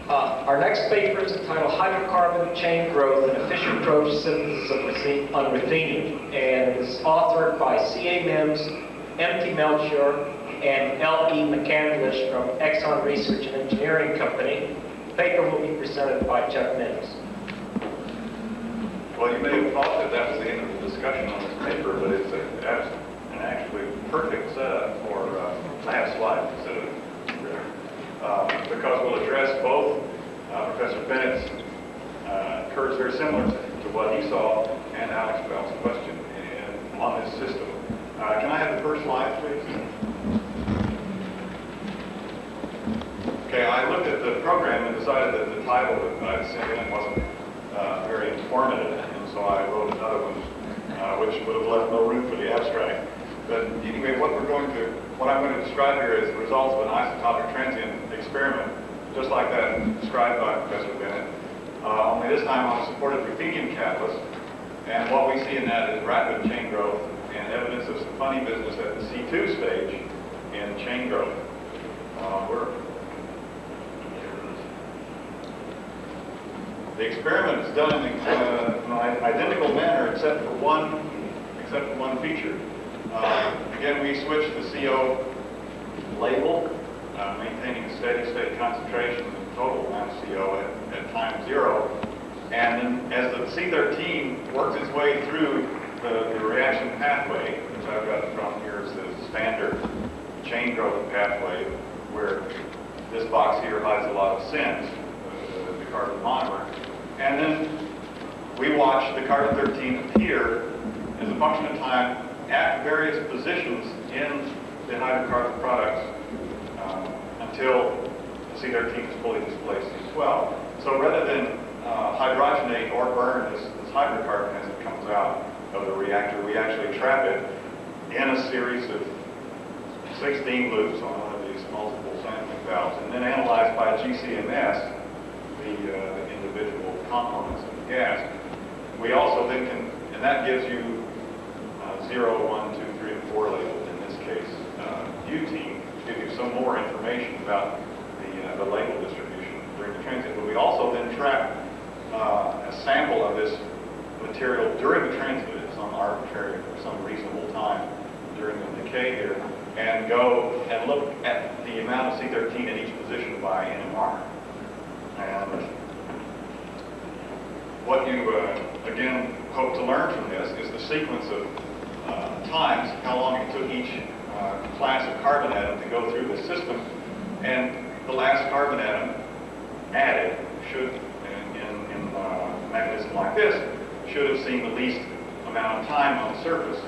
Our next paper is entitled Hydrocarbon Chain Growth in a Fishcer-Tropsch Synthesis on Ruthenium, and it is authored by C.A. Mims, M.T. Melchior, and L.E. McCandlish from Exxon Research and Engineering Company. The paper will be presented by Jeff Mims. Well, you may have thought that that was the end of the discussion on this paper, but it's an actually perfect setup for last slide instead of because we'll address both Professor Bennett's curves very similar to what he saw and Alex Bell's question on this system. Can I have the first slide, please? Okay, I looked at the program and decided that the title that I'd sent in wasn't very informative, and so I wrote another one, which would have left no room for the abstract. But anyway, what I'm going to describe here is the results of an isotopic transient experiment, just like that described by Professor Bennett, only this time on a supported ruthenium catalyst. And what we see in that is rapid chain growth and evidence of some funny business at the C2 stage in chain growth. The experiment is done in an identical manner except for one feature. Again, we switch the CO label, maintaining a steady state concentration of the total amount of CO at time 0. And then as the C13 works its way through the reaction pathway, which I've got from here is the standard chain growth pathway, where this box here hides a lot of SINs, the carbon monomer. And then we watch the carbon 13 appear as a function of time at various positions in the hydrocarbon products until the C13 is fully displaced as well. So rather than hydrogenate or burn this hydrocarbon as it comes out of the reactor, we actually trap it in a series of 16 loops on one of these multiple sampling valves, and then analyze by GCMS the individual components of the gas. We also then can, and that gives you 0, 1, 2, 3, and 4 labels, in this case butene, to give you some more information about the label distribution during the transit. But we also then trap a sample of this material during the transit at some arbitrary or some reasonable time during the decay here, and go and look at the amount of C13 in each position by NMR. And what you, again, hope to learn from this is the sequence of times, how long it took each class of carbon atom to go through the system. And the last carbon atom added should, in a mechanism like this, should have seen the least amount of time on the surface.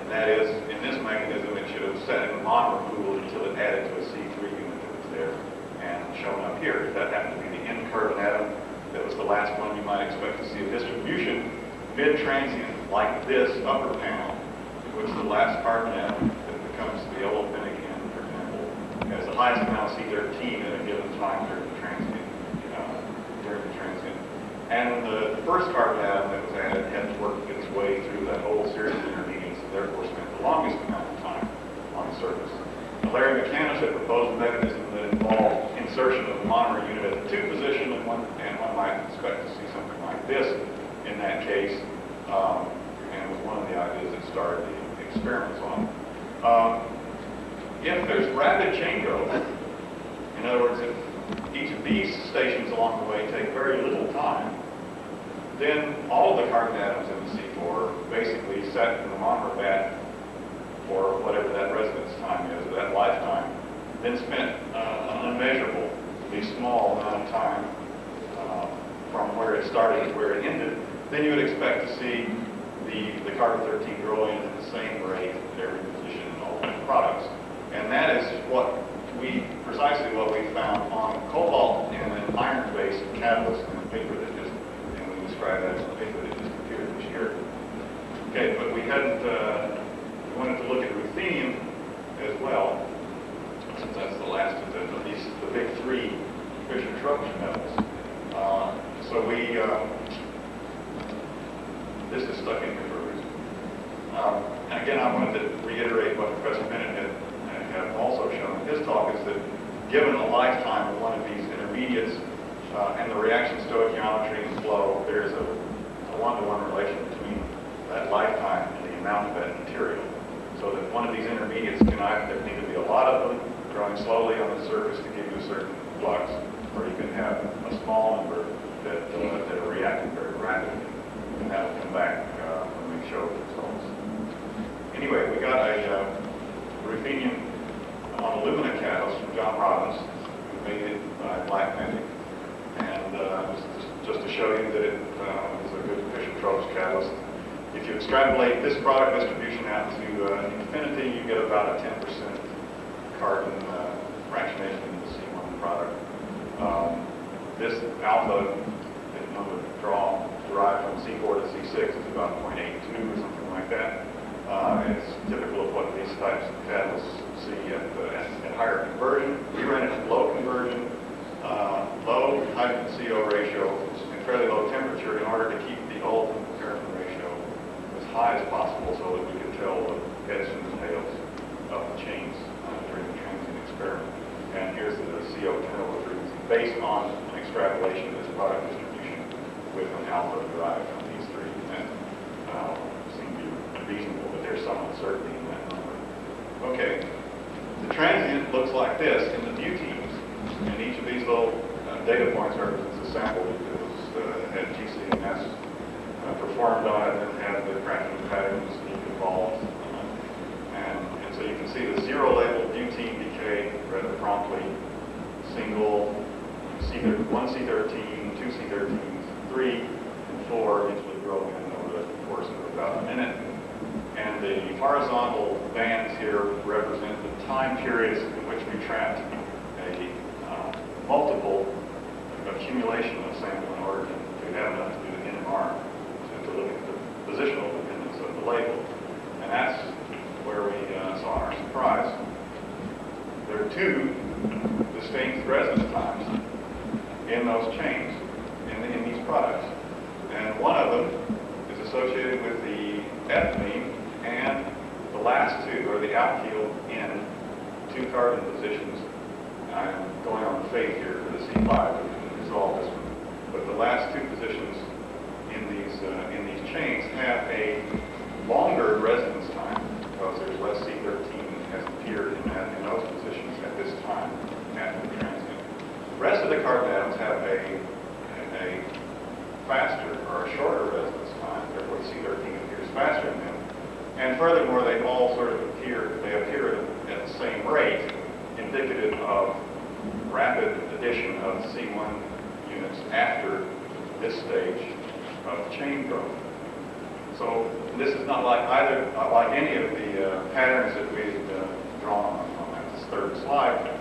And that is, in this mechanism, it should have set in the monomer pool until it added to a C3 unit that was there and shown up here. If that happened to be the end carbon atom, that was the last one, you might expect to see a distribution mid-transient like this upper panel, which is the last carbon atom that becomes the olefinic end, for example, has the highest amount of C13 at a given time during the transient. And the first carbon atom that was added had to work its way through that whole series of intermediates, and therefore spent the longest amount of time on the surface. Larry McCandlish had proposed a mechanism that involved insertion of the monomer unit at the 2 position, and one might expect to see something like this in that case, and it was one of the ideas that started the experiments on. If there's rapid chain growth, in other words, if each of these stations along the way take very little time, then all of the carbon atoms in the C4 are basically set in the monomer vat for whatever that residence time is, or that lifetime, then spent an unmeasurably small amount of time from where it started to where it ended, then you would expect to see the carbon 13 growing at the same rate at every position in all the products. And that is precisely what we found on cobalt and an iron-based catalyst in the paper that just, and we described that in the paper that just appeared this year. Okay, but we wanted to look at ruthenium as well, since that's the last of the big 3 Fishcer-Tropsch metals. So this is stuck in here for a reason. And again, I wanted to reiterate what Professor Bennett had also shown in his talk, is that given a lifetime of one of these intermediates, and the reaction stoichiometry and flow, there is a one-to-one relation between that lifetime and the amount of that material. So that one of these intermediates can either need to be a lot of them growing slowly on the surface to give you a certain flux, or you can have a small number that are reacting very rapidly, and that will come back when we show the results. Anyway, we got a ruthenium on alumina catalyst from John Robbins, who made it by Black Magic, and just to show you that it is a good Fishcer-Tropsch catalyst. If you extrapolate this product distribution out to infinity, you get about a 10% carbon fractionation in the C1 product. This alpha draw derived from C4 to C6 is about 0.82 or something like that. It's typical of what these types of catalysts see at higher conversion. We ran it at low conversion, low hydrogen-CO ratio, and fairly low temperature in order to keep the olefin paraffin ratio as high as possible so that we could tell the heads from the tails of the chains during the transient experiment. And here's the CO turnover frequency based on an extrapolation of this product distribution with an alpha derived from these three. And seem to be reasonable, but there's some uncertainty in that number. Okay, the transient looks like this in the butenes, and each of these little data points represents a sample that was had GC and S performed on it and had the cracking patterns evolved. And so you can see the zero labeled butene decay rather promptly, single, one C13, two C13s, 3, and 4 usually grow in over the course of about a minute. And the horizontal bands here represent the time periods in which we trapped a multiple accumulation of sample in order to have enough to do the NMR, to look at the positional dependence of the label. And that's where we saw our surprise. There are two distinct residence times in those chains, in these products. And one of them is associated with the ethylene and the last two, or the alkyl in 2 carbon positions. I'm going on faith here for the C5, but we can resolve this one. But the last 2 positions in these chains have a longer residence time because there's less C13 that has appeared in those positions at this time after the transient. The rest of the carbon atoms have a faster or a shorter residence time, therefore the C13 appears faster in them. And furthermore, they all sort of appear at the same rate, indicative of rapid addition of C1 units after this stage of chain growth. So this is not like any of the patterns that we've drawn on this third slide.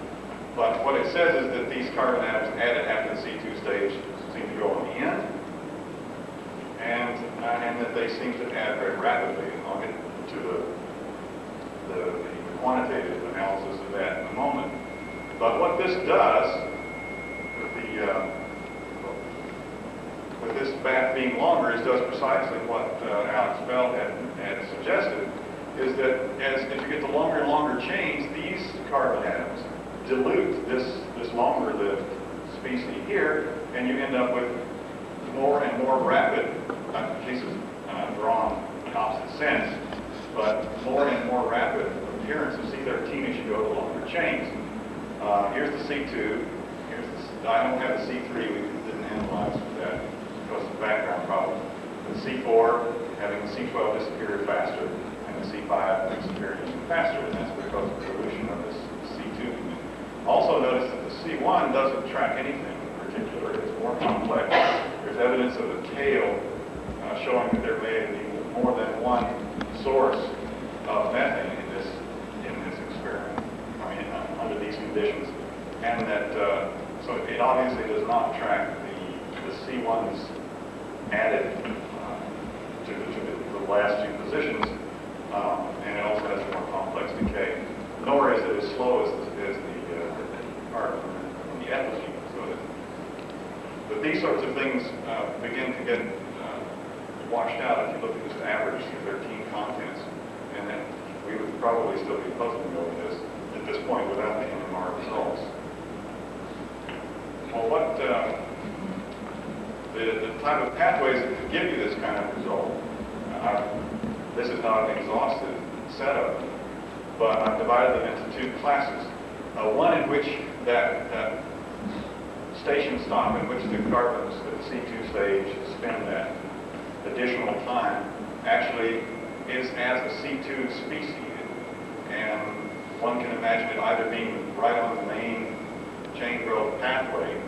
But what it says is that these carbon atoms added after the C2 stage seem to go on the end, and that they seem to add very rapidly. I'll get to the quantitative analysis of that in a moment. But what this does, with this bath being longer, is does precisely what Alex Bell had suggested, is that as you get the longer and longer chains, these carbon atoms dilute this longer-lived species here, and you end up with more and more rapid, these are drawn in opposite sense, but more and more rapid appearance of C13 as you go to longer chains. Here's the C2. I don't have the C3. We didn't analyze that because of the background problem. The C4 having the C12 disappear faster, and the C5 disappear even faster, and that's because of the dilution of this C2. Also notice that the C1 doesn't track anything in particular. It's more complex. There's evidence of a tail showing that there may be more than one source of methane in this experiment, under these conditions, and that so it obviously does not track the C1's added to the last 2 positions, and it also has a more complex decay. Nor is it as slow as the carbon from the ethylene. But these sorts of things begin to get washed out if you look at just average C13 contents, and then we would probably still be puzzling over this at this point without the NMR results. Well, the type of pathways that could give you this kind of result, this is not an exhaustive set of them, but I've divided them into two classes. One in which that station stop in which the carbons at the C2 stage spend that additional time actually is as a C2 species. And one can imagine it either being right on the main chain growth pathway,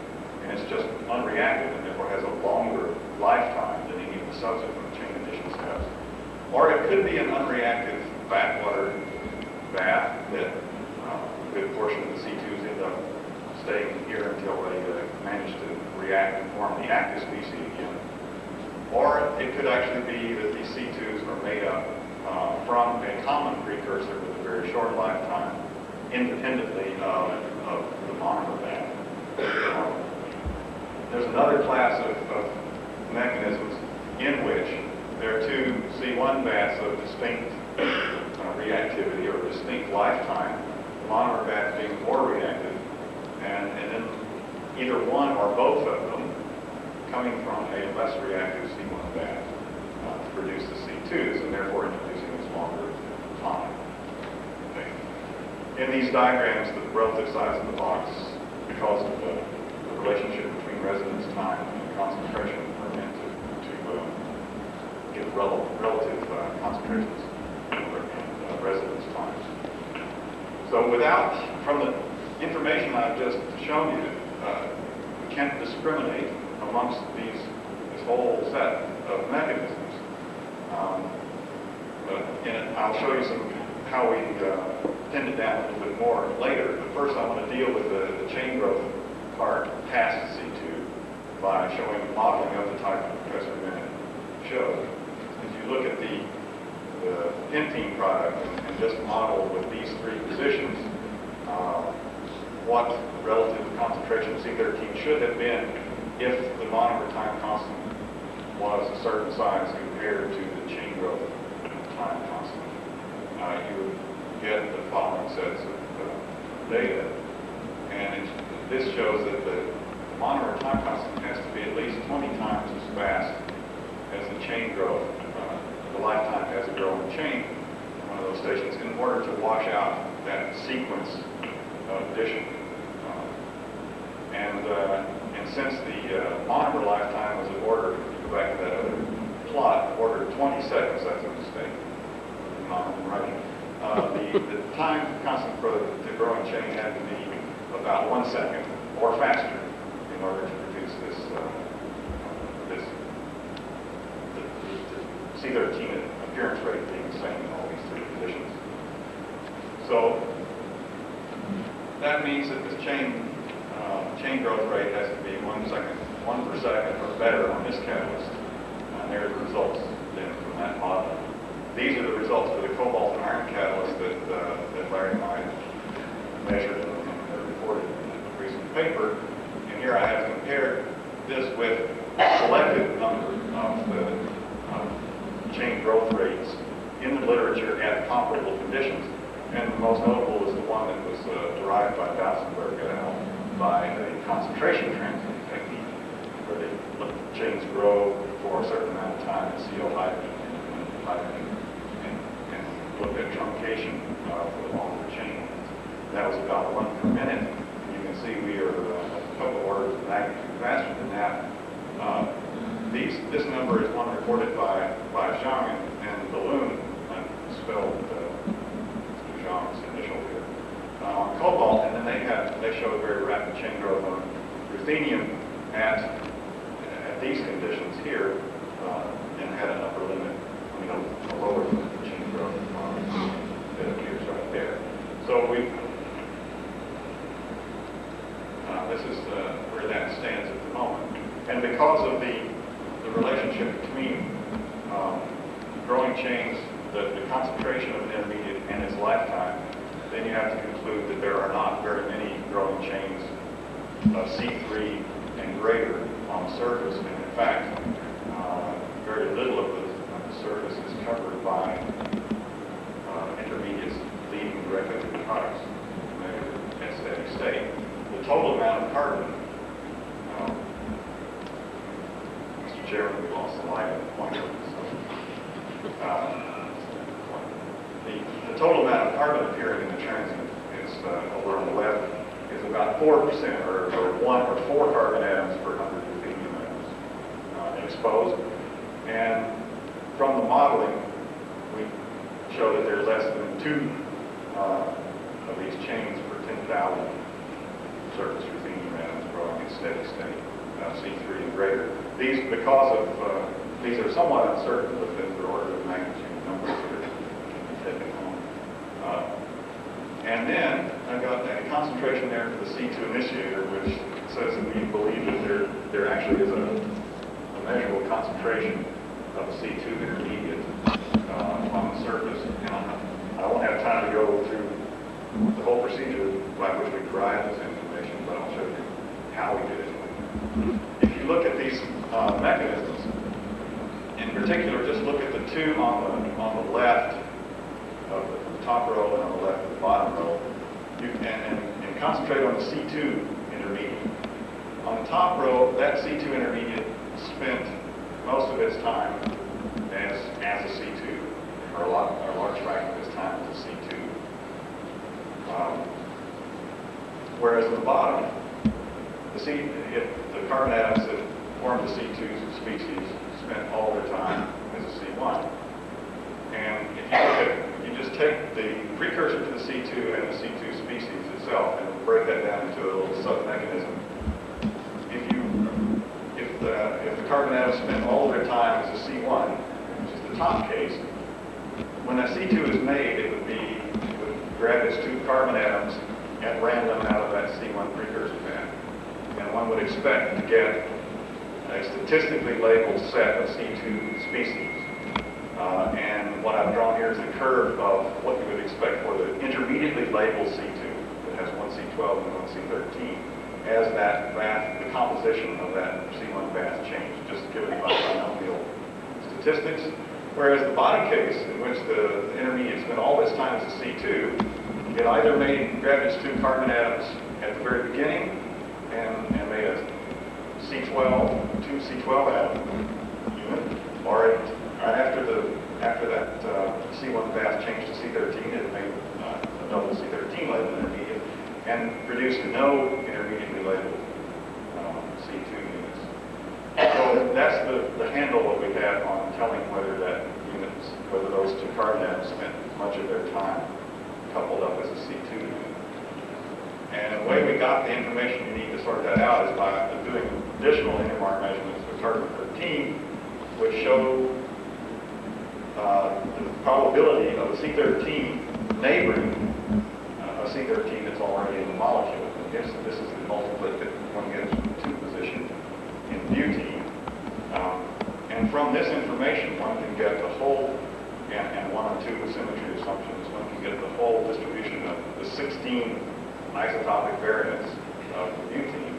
and it's just unreactive and therefore has a longer lifetime than any of the subsequent chain addition steps. Or it could be an unreactive backwater bath that a good portion of the C2s end up staying here until they manage to react and form the active species again. Or it could actually be that these C2s are made up from a common precursor with a very short lifetime, independently of the monomer bath. There's another class of mechanisms in which there are two C1 baths of distinct reactivity or distinct lifetime, the monomer bath being more reactive, and then either one or both of them coming from a less reactive C1 bath to produce the C2s, and therefore introducing this longer time. Okay. In these diagrams, the relative size of the box, because of the relationship between residence time and concentration, are meant to give relative concentrations and residence times. So from the information I've just shown you, we can't discriminate amongst this whole set of mechanisms. And I'll show you how we pinned it down a little bit more later. But first I want to deal with the chain growth part past C2 by showing modeling of the type that Professor Bennett showed. If you look at the pentene product and just model with these three positions, what relative concentration of C13 should have been if the monomer time constant was a certain size compared to the chain growth time constant. You would get the following sets of data. And this shows that the monomer time constant has to be at least 20 times as fast as the chain growth, the lifetime as a growing chain, one of those stations, in order to wash out that sequence of addition. And since the monomer lifetime was an order, if you go back to that other plot, order 20 seconds, that's a mistake. I'm writing. The time constant for the growing chain had to be about 1 second or faster in order to produce this C13 appearance rate being the same in all these three conditions. So that means that the chain growth rate has to be 1 per second or better on this catalyst. And there are the results then from that model. These are the results for the cobalt and iron catalyst that Larry and I measured and reported in a recent paper. And here I have compared this with a selected number of the chain growth rates in the literature at comparable conditions. And the most notable is the one that was derived by Dausenberg et al. By a concentration transient technique, where they let the chains grow for a certain amount of time at CO hydrogen and looked at truncation for the longer chain. That was about 1 per minute. You can see we are a couple orders of magnitude faster than that. This number is one reported by Zhang and Balloon, spelled Zhang's initial here, on cobalt, and then they showed very rapid chain growth on ruthenium at these conditions here, and had an upper limit, a lower limit for chain growth that appears right there. So this is where that stands at the moment. And because of the relationship between growing chains, the concentration of an intermediate and its lifetime, then you have to conclude that there are not very many growing chains of C3 and greater on the surface. And in fact, very little of the surface is covered by intermediates leading directly to the products measured at steady state. The total amount of carbon sharing, we lost the light at the point. The total amount of carbon appearing in the transient is, over on the left, is about 4%, or 1 or 4 carbon atoms per 100 ruthenium atoms exposed. And from the modeling, we show that there's less than 2 of these chains per 10,000 surface ruthenium atoms growing in steady state, C3 and greater. These, because of, these are somewhat uncertain within the order of magnitude numbers that are taken home. And then I've got a concentration there for the C2 initiator, which says that we believe that there actually is a measurable concentration of a C2 intermediate on the surface. And I won't have time to go through the whole procedure by which we derived this information, but I'll show you how we did it. If you look at these mechanisms, in particular, just look at the two on the left of the top row and on the left of the bottom row, and concentrate on the C2 intermediate. On the top row, that C2 intermediate spent most of its time as a C2, or a large fraction of its time as a C2. Whereas at the bottom, the carbon atoms that form the C2 species spent all their time as a C1. And if you just take the precursor to the C2 and the C2 species itself and break that down into a little sub-mechanism, if the carbon atoms spend all their time as a C1, which is the top case, when that C2 is made, it would grab its 2 carbon atoms at random out of that C1 precursor band. And one would expect to get a statistically labeled set of C2 species. And what I've drawn here is a curve of what you would expect for the intermediately labeled C2 that has one C12 and one C13 as the composition of that C1 bath changed, just given by binomial statistics. Whereas the bottom case, in which the intermediate spent all its time as a C2, it either grabbed its 2 carbon atoms at the very beginning and made a C12, 2 C12 atom unit, or right after that C1 bath changed to C13, it made a double C13 labeled intermediate and produced no intermediately labeled C2 units. So that's the handle that we have on telling whether those 2 carbon atoms spent much of their time coupled up as a C2 unit. And the way we got the information you need to sort that out is by doing additional NMR measurements with carbon-13, which show the probability of a C13 neighboring a C13 that's already in the molecule. And this is the multiplet that one gets from 2 position in butene. And from this information, one can get the whole, and 1 and 2 symmetry assumptions, one can get the whole distribution of the 16 isotopic variants of the butene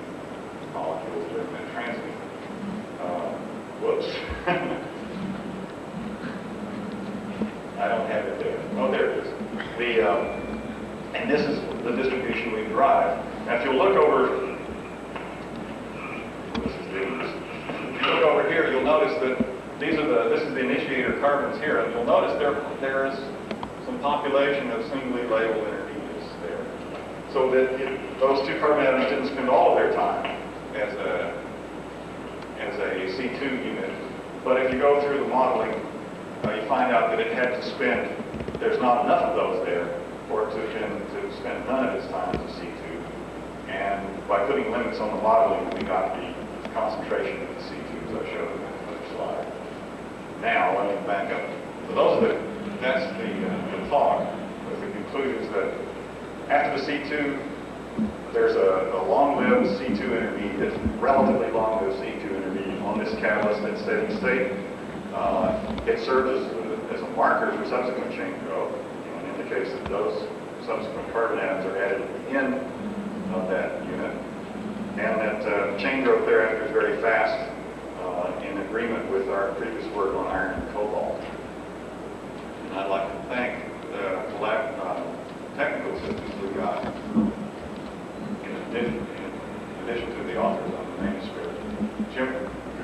molecules during that transient. Whoops. I don't have it there. Oh, there it is. And this is the distribution we derived. Now, if you look over, if you look over here, you'll notice that this is the initiator carbons here, and you'll notice there is some population of singly labeled intermediates there. So that those 2 carbon atoms didn't spend all of their time as a C2 unit. But if you go through the modeling, you find out that it had to spend, there's not enough of those there for it to spend none of its time as a C2. And by putting limits on the modeling, we got the concentration of the C2s I showed in the slide. Now, let me back up. So that's the talk with the conclusions that after the C2, there's a long-lived C2 intermediate, relatively long-lived C2 intermediate on this catalyst at steady state. It serves as a marker for subsequent chain growth and indicates that those subsequent carbon atoms are added at the end of that unit. And that chain growth thereafter is very fast in agreement with our previous work on iron and cobalt. And I'd like to thank the technical assistance we got in addition to the authors on the manuscript. Jim?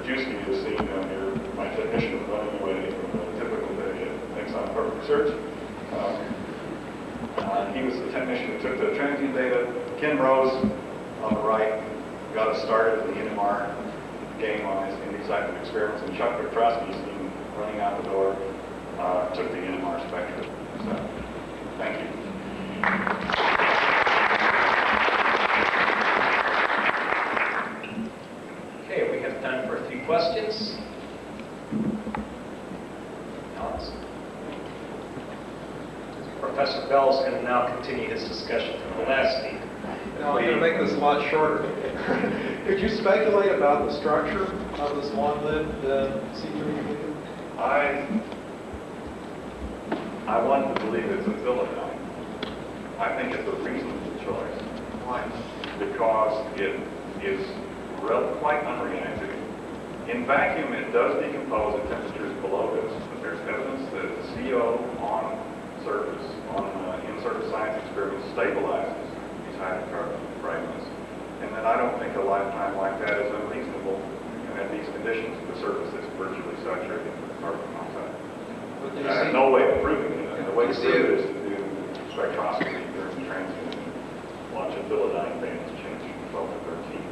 introduce me to the scene near my technician running away from a typical day at Exxon corporate research. He was the technician who took the transient data. Ken Rose on the right got us started in the NMR game in these type of experiments, and Chuck Petrosky's seen running out the door took the NMR spectrum. So, thank you. Okay, we have time for a few questions. Alex? Professor Bell is going to now continue his discussion from the last speaker. Now, I'm going to make this a lot shorter. Could you speculate about the structure of this long-lived C3 nucleus? I want to believe it's a philodime. I think it's a reasonable choice. Why? Because it is quite unreactive. In vacuum, it does decompose at temperatures below this, but there's evidence that the CO on surface, in-surface science experiments, stabilizes these hydrocarbon fragments. And then I don't think a lifetime like that is unreasonable. And at these conditions, the surface is virtually saturated with carbon monoxide. I have no way of proving it. The way to prove it is to do spectroscopy during transient and watch a philodime bands change from 12 to 13.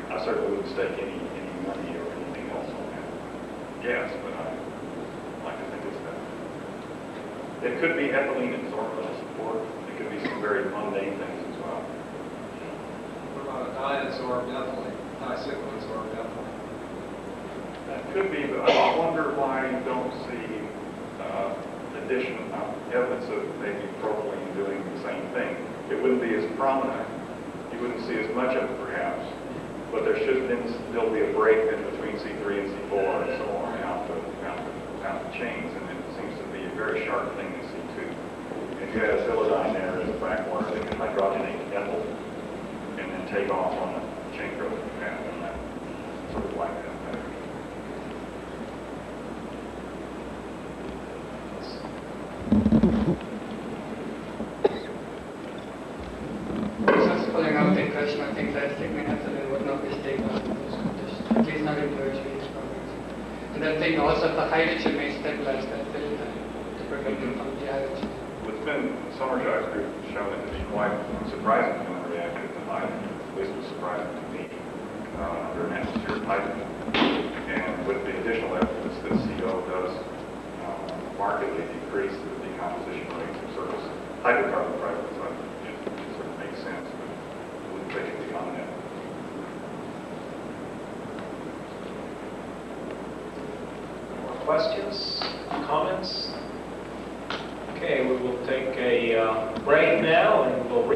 I certainly wouldn't stake any money or anything else on that. Yes, but I like to think it's that. It could be ethylene absorbent support. It could be some very mundane things as well. What about a diadsorbed ethylene, dicycloadsorbed ethylene? That could be, but I wonder why you don't see evidence of maybe propylene doing the same thing. It wouldn't be as prominent. You wouldn't see as much of it, perhaps. But there should then still be a break in between C3 and C4 and so on out the chains, and it seems to be a very sharp thing in C2. If you had a philodime there as a backwater, they could hydrogenate ethyl and then take off on the chain growth path, and that sort of like that. Just pulling out the question, I think that statement ethylene would not be stable in those conditions, at least not in tertiary experiments. And then think also the hydrogen may stabilize that philodime to prevent it from dehydrogenating. It's been, Summerjard's group has shown it to be quite surprisingly unreactive to hydrogen. At least it was surprising to me under an atmosphere of hydrogen. And with the additional evidence that CO does markedly decrease the decomposition rates of surface hydrocarbon fragments, it sort of makes sense, but I wouldn't take it beyond that. More questions, comments? Okay, we will take a break now, and we'll